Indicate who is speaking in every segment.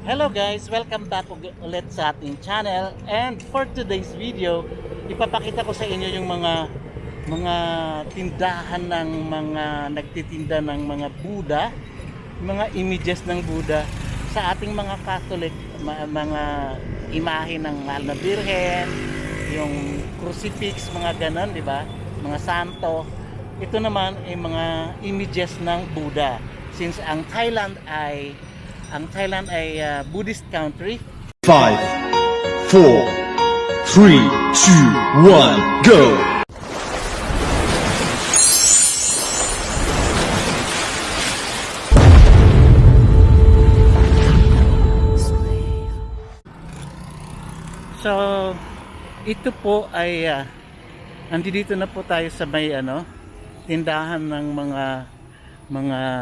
Speaker 1: Hello guys, welcome back ulit sa ating channel. And for today's video, ipapakita ko sa inyo yung mga tindahan ng mga nagtitinda ng mga Buddha, mga images ng Buddha sa ating mga Catholic, mga imahe ng Mahal na Birhen, yung crucifix, mga ganon, di ba? Mga santo. Ito naman ay mga images ng Buddha. Since ang Thailand ay Buddhist country.
Speaker 2: 5, 4, 3, 2, 1, go!
Speaker 1: So, ito po ay nandito na po tayo sa may tindahan ng mga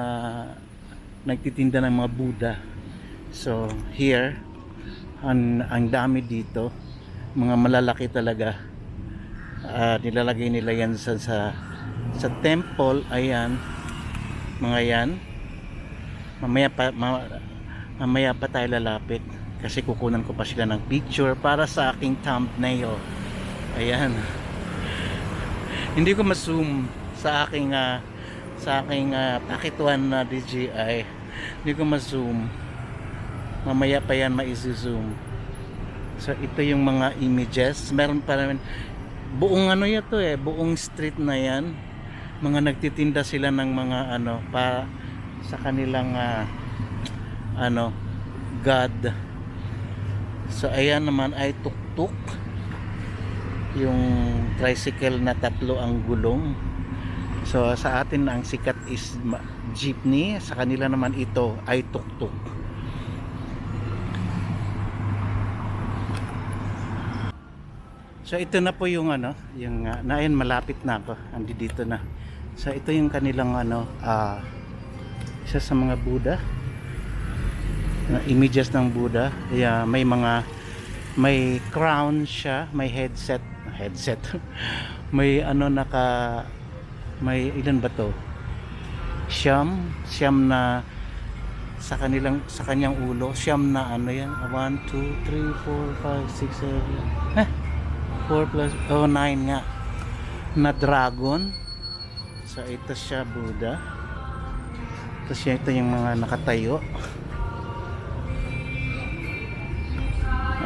Speaker 1: nagtitinda ng mga Buddha. So here ang dami dito, mga malalaki talaga. Nilalagay nila yan sa temple. Ayan, mga yan. Mamaya pa tayo lalapit kasi kukunan ko pa sila ng picture para sa aking thumbnail. Ayan. Hindi ko ma-zoom sa aking pakituan na DJI. Hindi ko ma-zoom. Mamaya pa yan ma-zoom. So ito yung mga images. Meron pa naman buong buong street na yan. Mga nagtitinda sila ng mga para sa kanilang God. So ayan naman ay tuk-tuk. Yung tricycle na tatlo ang gulong. So sa atin ang sikat is jeepney, sa kanila naman ito ay tuk-tuk. So ito na po yung nain, malapit na ako, andi dito na. So ito yung kanilang isa sa mga Buddha, images ng Buddha. May crown siya, may headset may may ilan ba to? Siyam na sa kanyang ulo. Siyam na yan. 1, 2, 3, 4, 5, 6, 7. 4 plus 9 nga. Na dragon. So ito siya Buddha. Tapos ito yung mga nakatayo.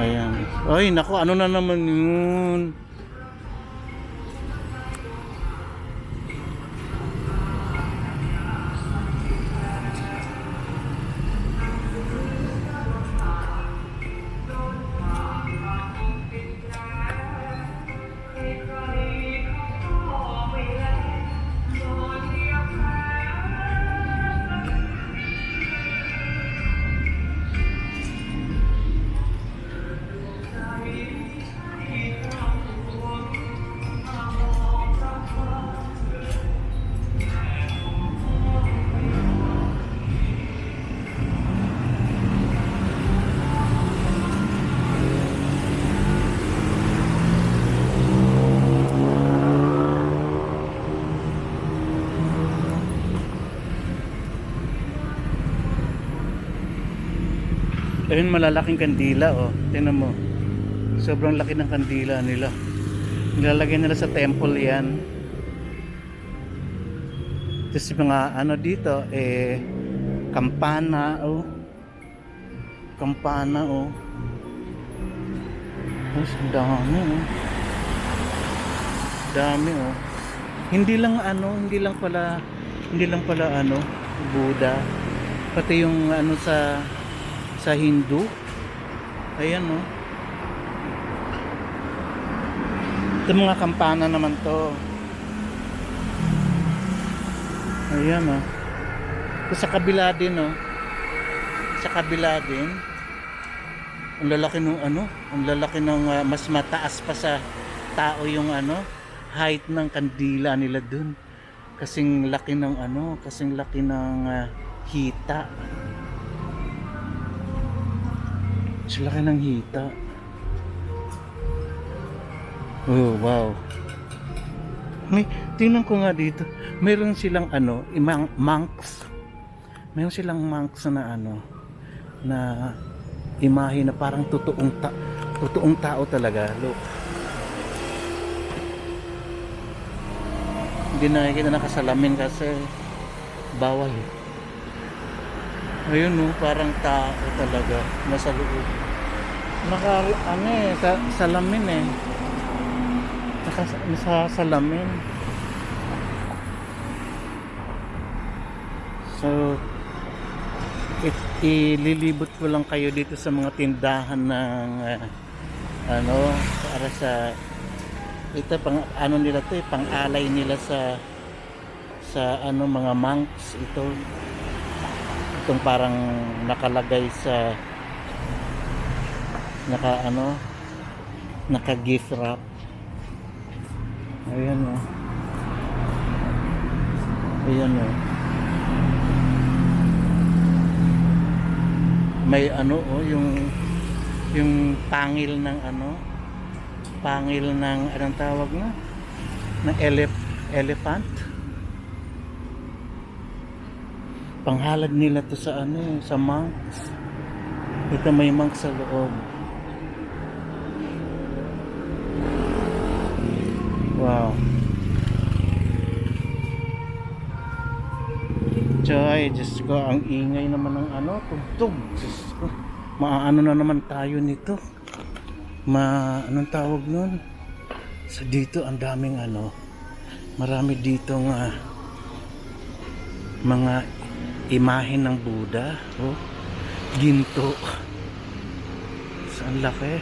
Speaker 1: Ayan. Ay, naku, ano na naman yun? Ayun, malalaking kandila, oh. Tingnan mo. Sobrang laki ng kandila nila. Nilalagay nila sa temple yan. Tapos yung mga dito, kampana, oh. Kampana, oh. Tapos dami, oh. Dami, oh. Hindi lang pala Buddha. Pati yung sa Hindu. Ayan, oh. Ito mga kampana naman to. Ayan, oh. Ito sa kabila din, oh. Sa kabila din. Ang lalaki ng mas mataas pa sa tao yung height ng kandila nila dun. Kasing laki ng hita. Sa laki ng hita. Oh, wow. Tingnan ko nga dito. Meron silang monks. Meron silang monks na imahe na parang totoong tao talaga. Look. Hindi nakikita nakasalamin kasi bawal. Ayun no, parang tao talaga nasa loob. Salamin eh. Nasa salamin. So, ililibot ko lang kayo dito sa mga tindahan ng para sa ito pang ano nila to pang alay nila sa mga monks itong parang nakalagay sa naka gift wrap. Ayan o. Ayan o. May yung pangil ng anong tawag na ng elephant. Panghalad nila to sa sa monks. Ito may monks sa loob. Wow. Joy, Diyos ko, ang ingay naman ng tugtog. Diyos ko, maaano na naman tayo nito. Anong tawag nun? So dito, ang daming marami dito mga imahe ng Buddha. Oh, ginto. So, ang laki.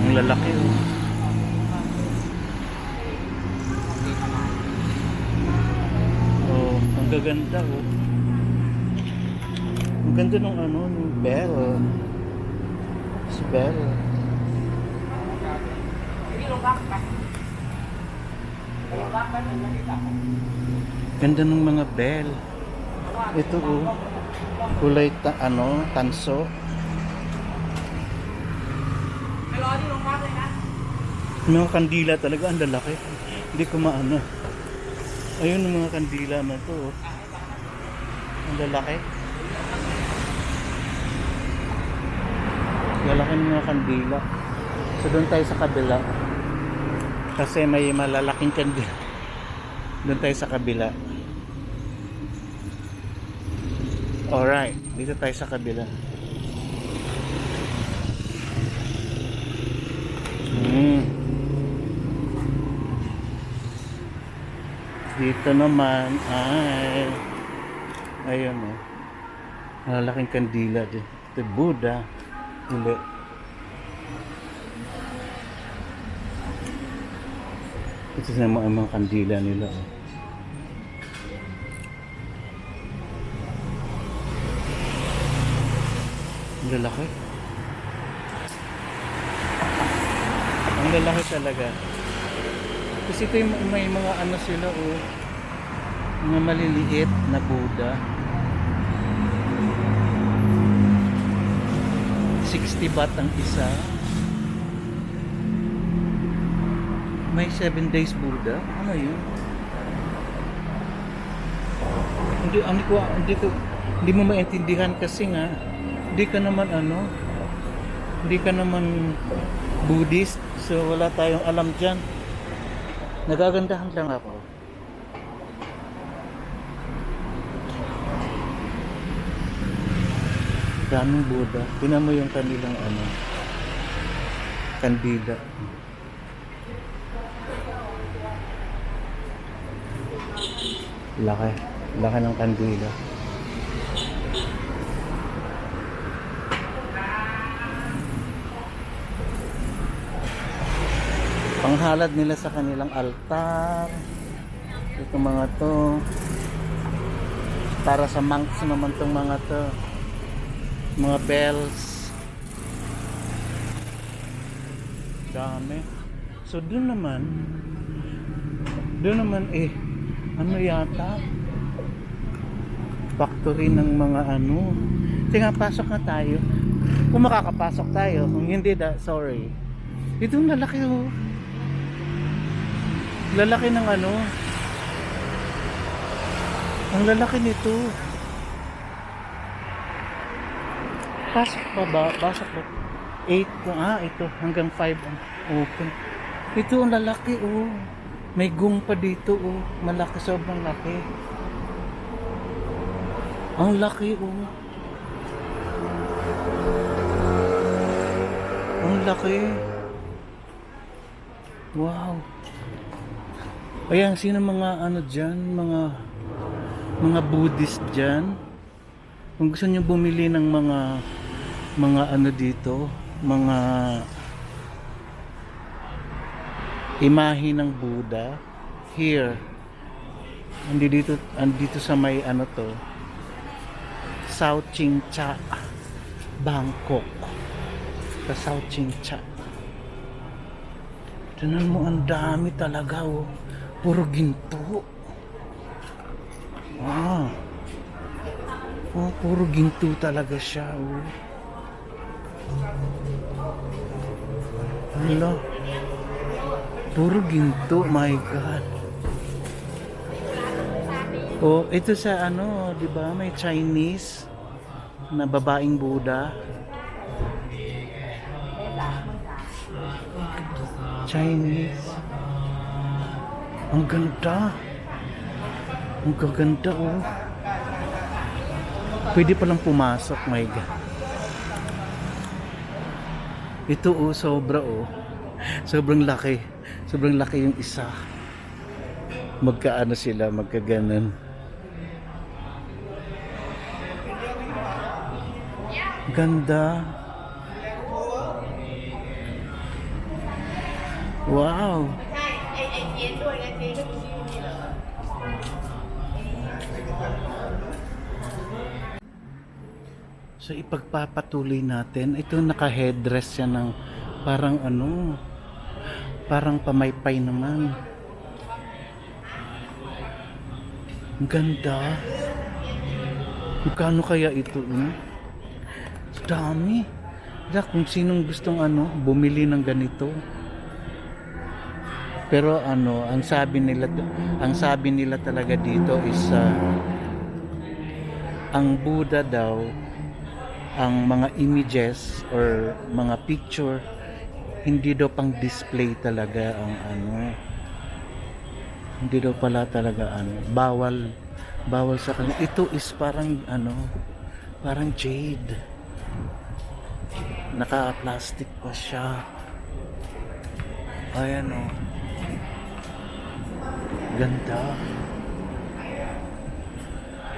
Speaker 1: Ang lalaki, oh. Ang gaganda oh. Ang ganda ng ng bell. Bell. Ganda ng mga bell. Ito oh. Kulay tanso. Mga kandila talaga ang lalaki. Hindi ko maano. Ayun ang mga kandila na to. Oh. Ang lalaki. Lalaki ng mga kandila. So doon tayo sa kabila. Kasi may malalaking kandila. Doon tayo sa kabila. Alright. Dito tayo sa kabila. Dito naman ay ayun oh. Malalaking kandila din. Ito Buddha. Hindi. Ito sa mga kandila nila oh. Ang lalaki. Ang lalaki talaga. Kasi ito yung may mga sila oh. Mga maliliit na Buddha. 60 baht ang isa. May 7 days Buddha. Ano yun? Hindi mo maintindihan kasi nga hindi ka naman Buddhist, so wala tayong alam dyan. Nagagandahan lang ako. Daming Buddha. Tingnan mo yung kanilang kandila. Laki. Laki ng kandila. Panghalad nila sa kanilang altar. Ito mga to. Para sa monks naman tong mga to. Mga bells. Dami. So doon naman yata factory ng mga Sige, pasok na tayo. Kung makakapasok tayo. Kung hindi sorry. Itong lalaki oh. Lalaki ng ang lalaki nito. Pasok pa ba? Pasok ba? 8 po. Ito. Hanggang 5 ang open. Ito ang lalaki, oh. May gung pa dito, oh. Malaki, sobrang laki. Ang laki, oh. Ang laki. Wow. Ayan, sino mga ano dyan? Mga Buddhist dyan? Kung gusto niyo bumili ng mga ano dito, mga imahe ng Buddha, here. Andito sa may ano to, South Ching Cha, Bangkok. Sa South Ching Cha. Tignan mo, ang dami talaga, oh. Puro ginto. Puro ginto talaga siya, oh. Hala. Puro ginto, my God. Oh, ito sa ano, 'di ba? May Chinese na babaeng Buddha. Chinese. Ang ganda. Ang gaganda, oh. Pwede palang pumasok, my God. Ito, oh, sobra, oh. Sobrang laki. Sobrang laki yung isa. Magkaano sila, magkaganon. Ganda. Wow. So ipagpapatuloy natin. Ito naka-headdress siya ng parang ano, parang pamaypay naman. Ang ganda. Magkano kaya ito? Dami. Kung sinong gustong ano, bumili ng ganito. Pero ano, ang sabi nila talaga dito is ang Buddha daw, ang mga images or mga picture, hindi daw pang display talaga ang ano. Hindi daw pala talaga ano, bawal sa kanila. Ito is parang ano, parang jade. Naka-plastic pa siya. Ayan, oh. Ganda.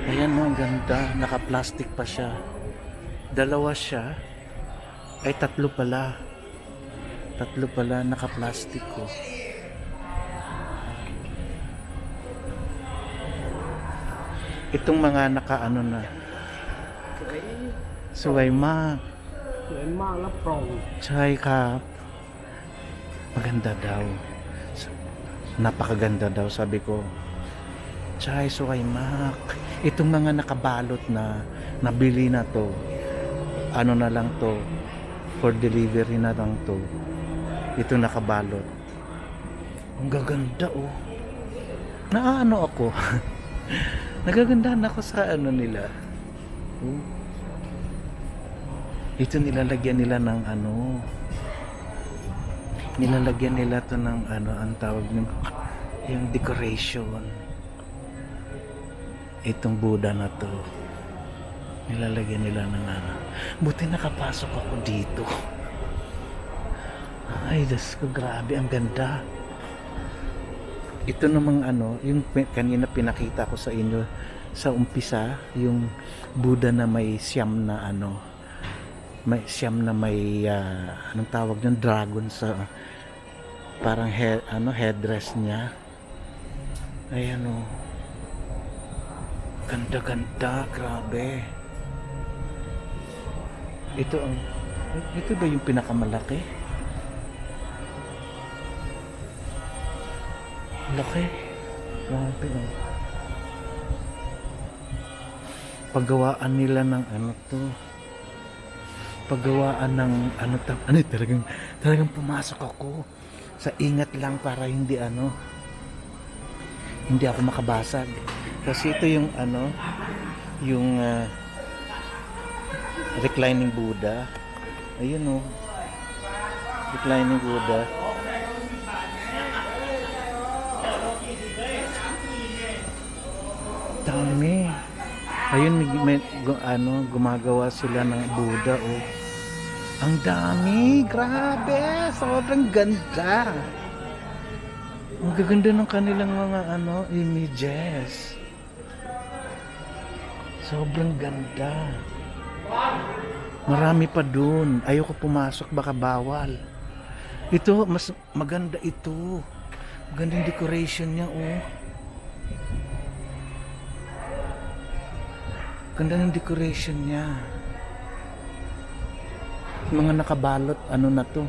Speaker 1: Ayan, oh, ganda. Naka-plastic pa siya. Dalawa siya. Ay, tatlo pala. Tatlo pala, naka-plastic, oh. Itong mga naka-ano na. Suwayma. Chay ka. Maganda daw. Napakaganda daw, sabi ko. Chay, suwaymak. Itong mga nakabalot na nabili na to, ano na lang to, for delivery na lang to. Ito nakabalot. Ang gaganda, oh. Naano ako. Nagagandahan ako sa ano nila. Oh. Ito nilalagyan nila ng ano. Nilalagyan nila to ng ano, ang tawag ng yung decoration. Itong Buddha na to. Nilalagyan nila ng ano. Buti nakapasok ako dito. Ay, Diyos ko, grabe, ang ganda. Ito namang ano, yung kanina pinakita ko sa inyo sa umpisa, yung Buddha na may siyam na ano, may siyam na may anong tawag ng dragon sa parang headdress niya. Ayan, oh. Ganda, grabe. Ito ba yung pinakamalaki? Laki. Grabe, oh. Paggawaan nila ng ano to. Paggawaan ng ano talagang pumasok ako. Sa ingat lang para hindi ako makabasag. Kasi ito yung ano, yung Reclining Buddha. Ayun oh. Reclining Buddha. Dami. Ayun, gumagawa sila ng Buddha oh. Ang dami, grabe, sobrang ganda. Ang gaganda ng kanilang mga images. Sobrang ganda. Marami pa dun. Ayoko pumasok, baka bawal. Ito, mas maganda ito. Maganda yung decoration niya oh. Ganda ng decoration niya. Mga nakabalot, ano na to?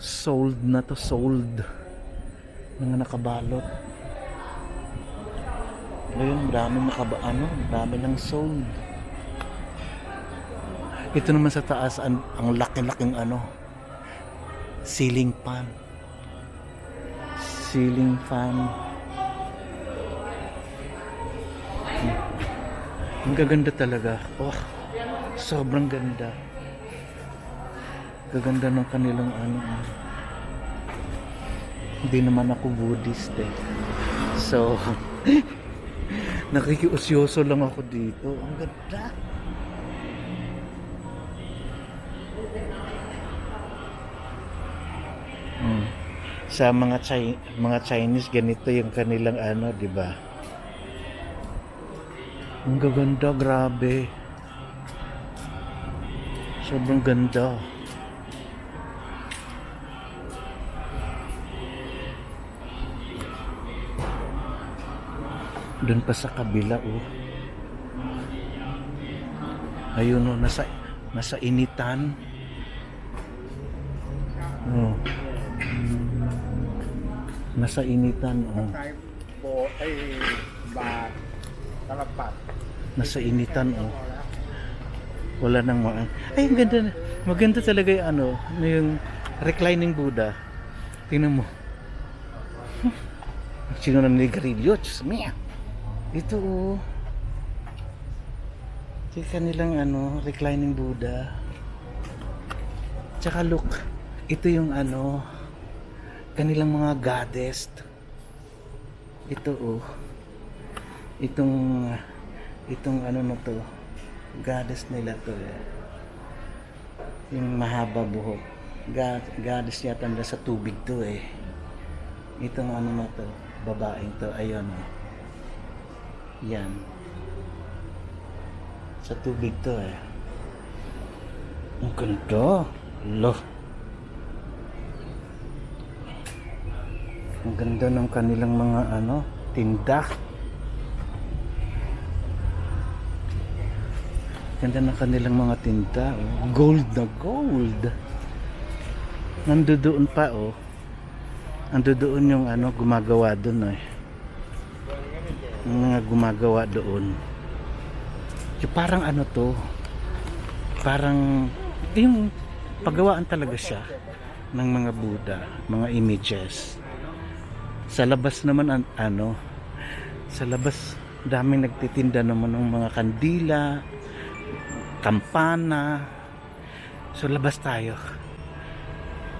Speaker 1: Sold na to, sold. Mga nakabalot. Ayun, dami ng sold. Ito naman sa taas, ang laki-laking ceiling fan. Ceiling fan. Ang gaganda talaga. Oh, sobrang ganda. Gaganda ng kanilang Hindi naman ako Buddhist eh. So, nakikiusyoso lang ako dito. Ang ganda. Sa mga Chinese, ganito yung kanilang di ba? Ang gaganda, grabe. Sobrang ganda. Doon pa sa kabila oh. Ayun oh, nasa initan. Oh. Nasa initan oh. Nasa initan oh. Wala nang ay, ang ganda. Maganda talaga yung reclining Buddha. Tingnan mo. Sino na nigarilyo? Diyos mia. Ito oh. Yung kanilang reclining Buddha. Tsaka look, ito yung kanilang mga goddess. Ito oh. Itong na to. Goddess nila to eh. Yung mahaba buhok. Goddess yata nila sa tubig to eh. Itong na to. Babaeng to. Ayun oh. Yan. Sa tubig to eh. Ang ganda. Loh. Ang ganda ng kanilang mga tinda. Ganda ng kanilang mga tinda. Oh. Gold na gold. Nandoon pa oh. Nandoon yung gumagawa doon eh. Yung mga gumagawa doon. Yung parang to. Parang yung paggawaan talaga siya ng mga Buddha, mga images. Sa labas naman sa labas daming nagtitinda naman ng mga kandila, kampana. So labas tayo.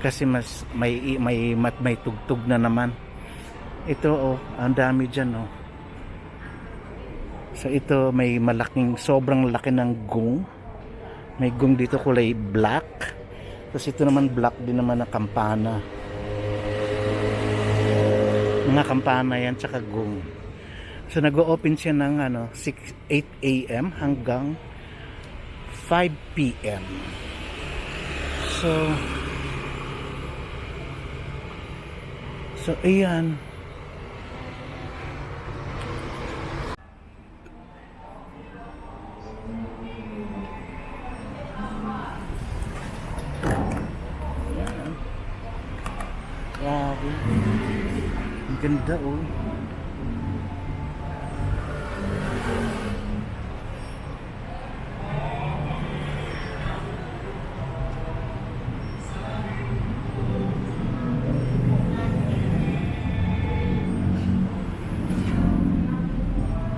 Speaker 1: Kasi mas may tugtog na naman. Ito oh, ang dami diyan oh. So ito may sobrang laki ng gong. May gong dito kulay black. Tapos ito naman black din naman na kampana. Mga kampana yan tsaka gong. So nag-o-open siya ng 8 AM hanggang 5 PM. So ayan. Grabe. Ang ganda oh.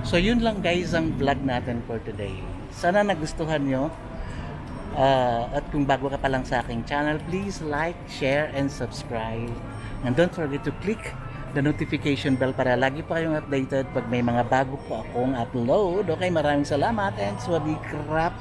Speaker 1: So yun lang guys ang vlog natin for today. Sana nagustuhan nyo. At kung bago ka pa lang sa aking channel, please like, share, and subscribe. And don't forget to click the notification bell para lagi pa kayong updated pag may mga bago po akong upload. Okay, maraming salamat and swabi krap.